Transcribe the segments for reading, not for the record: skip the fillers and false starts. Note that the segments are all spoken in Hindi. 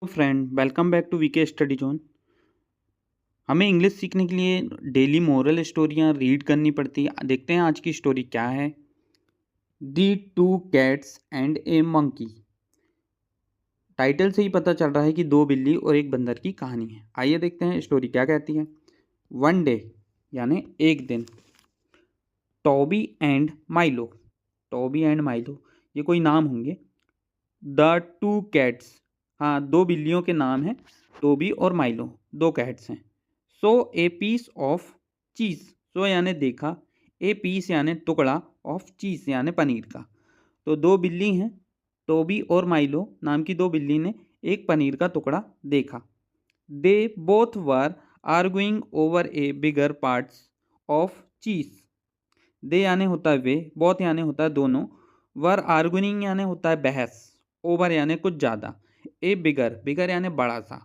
Friend, welcome back to VK study zone. हमें इंग्लिश सीखने के लिए डेली मोरल स्टोरियाँ रीड करनी पड़ती है। देखते हैं आज की स्टोरी क्या है। The two cats and a monkey. Title से ही पता चल रहा है कि दो बिल्ली और एक बंदर की कहानी है। आइए देखते हैं स्टोरी क्या कहती है। वन डे यानी एक दिन, Toby and Milo. Toby and Milo ये कोई नाम होंगे। द टू कैट्स, हाँ दो बिल्लियों के नाम हैं, टोबी और माइलो, दो कैट्स हैं। सो ए पीस ऑफ चीज़, सो यानी देखा, ए पीस यानी टुकड़ा, ऑफ चीज़ यानी पनीर का। तो दो बिल्ली हैं, टोबी और माइलो नाम की दो बिल्ली ने एक पनीर का टुकड़ा देखा। They both were arguing over a bigger parts of cheese. They यानी होता है वे, बोथ यानी होता है दोनों, वर आर्गुइंग यानी होता है बहस, ओवर यानी कुछ ज़्यादा, ए बिगर, बिगर यानी बड़ा सा,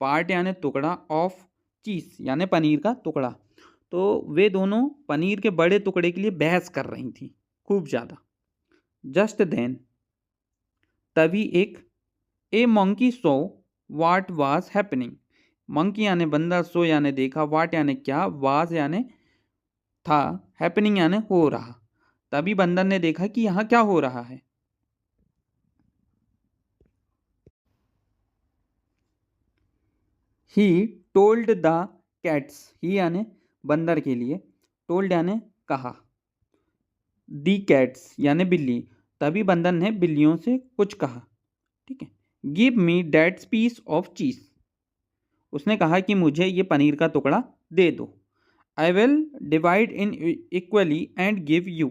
पार्ट यानी टुकड़ा, ऑफ चीज़ यानी पनीर का टुकड़ा। तो वे दोनों पनीर के बड़े टुकड़े के लिए बहस कर रही थी खूब ज़्यादा। जस्ट देन, तभी एक, a monkey so what was happening. Monkey यानी बंदर, सो यानी देखा, वाट यानी क्या, वाज यानी था, हैपनिंग यानी हो रहा। तभी बंदर ने देखा कि यहाँ क्या हो रहा है। ही टोल्ड द कैट्स, ही यानी बंदर के लिए, टोल्ड यानी कहा, दी कैट्स यानी बिल्ली, तभी बंदर ने बिल्लियों से कुछ कहा। ठीक है, give me that's piece of cheese. उसने कहा कि मुझे ये पनीर का टुकड़ा दे दो। I will divide in equally and give you.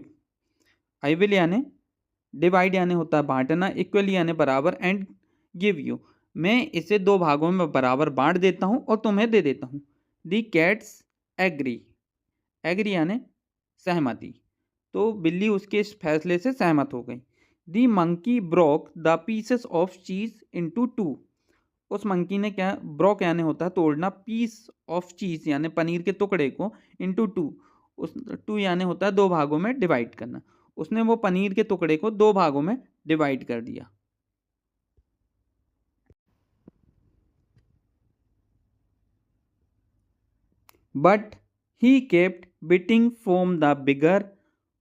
I will यानी डिवाइड यानी होता है बांटना, इक्वली यानी बराबर, एंड गिव यू मैं इसे दो भागों में बराबर बांट देता हूँ और तुम्हें दे देता हूँ। दी कैट्स एग्री, एग्री यानी सहमति, तो बिल्ली उसके इस फैसले से सहमत हो गई। The monkey broke the pieces of cheese into two. उस मंकी ने क्या, ब्रोक यानी होता है तोड़ना, पीस ऑफ चीज यानी पनीर के टुकड़े को, इनटू टू, उस टू यानी होता है दो भागों में डिवाइड करना। उसने वो पनीर के टुकड़े को दो भागों में डिवाइड कर दिया। But he kept biting from the bigger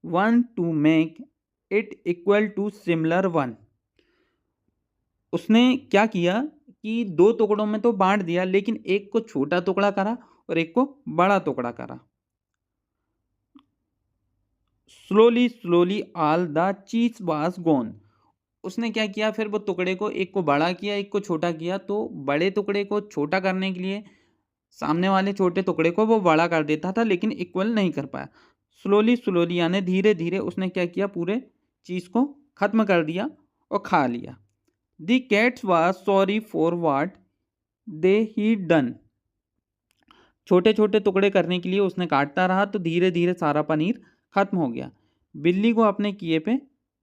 one to make it equal to similar one. उसने क्या किया कि दो टुकड़ों में तो बांट दिया, लेकिन एक को छोटा टुकड़ा करा और एक को बड़ा टुकड़ा करा। स्लोली स्लोली ऑल द चीज वाज गॉन। उसने क्या किया, फिर वो टुकड़े को, एक को बड़ा किया एक को छोटा किया, तो बड़े टुकड़े को छोटा करने के लिए सामने वाले छोटे टुकड़े को वो बड़ा कर देता था, लेकिन इक्वल नहीं कर पाया। स्लोली स्लोली यानी धीरे धीरे उसने क्या किया, पूरे चीज़ को ख़त्म कर दिया और खा लिया। The cats was sorry for what they he done. छोटे छोटे टुकड़े करने के लिए उसने काटता रहा, तो धीरे धीरे सारा पनीर खत्म हो गया। बिल्ली को अपने किए पे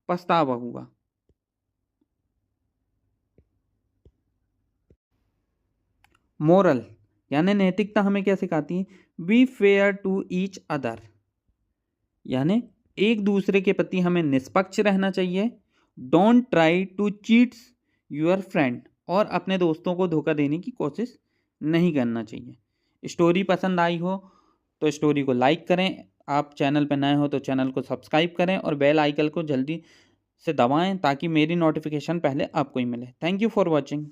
पछतावा हुआ। मोरल यानी नैतिकता हमें क्या सिखाती है, be fair to each other, यानी एक दूसरे के प्रति हमें निष्पक्ष रहना चाहिए। Don't try to cheats your friend, और अपने दोस्तों को धोखा देने की कोशिश नहीं करना चाहिए। स्टोरी पसंद आई हो तो स्टोरी को लाइक करें, आप चैनल पर नए हो तो चैनल को सब्सक्राइब करें और बेल आइकन को जल्दी से दबाएं ताकि मेरी नोटिफिकेशन पहले आपको ही मिले। Thank you for watching.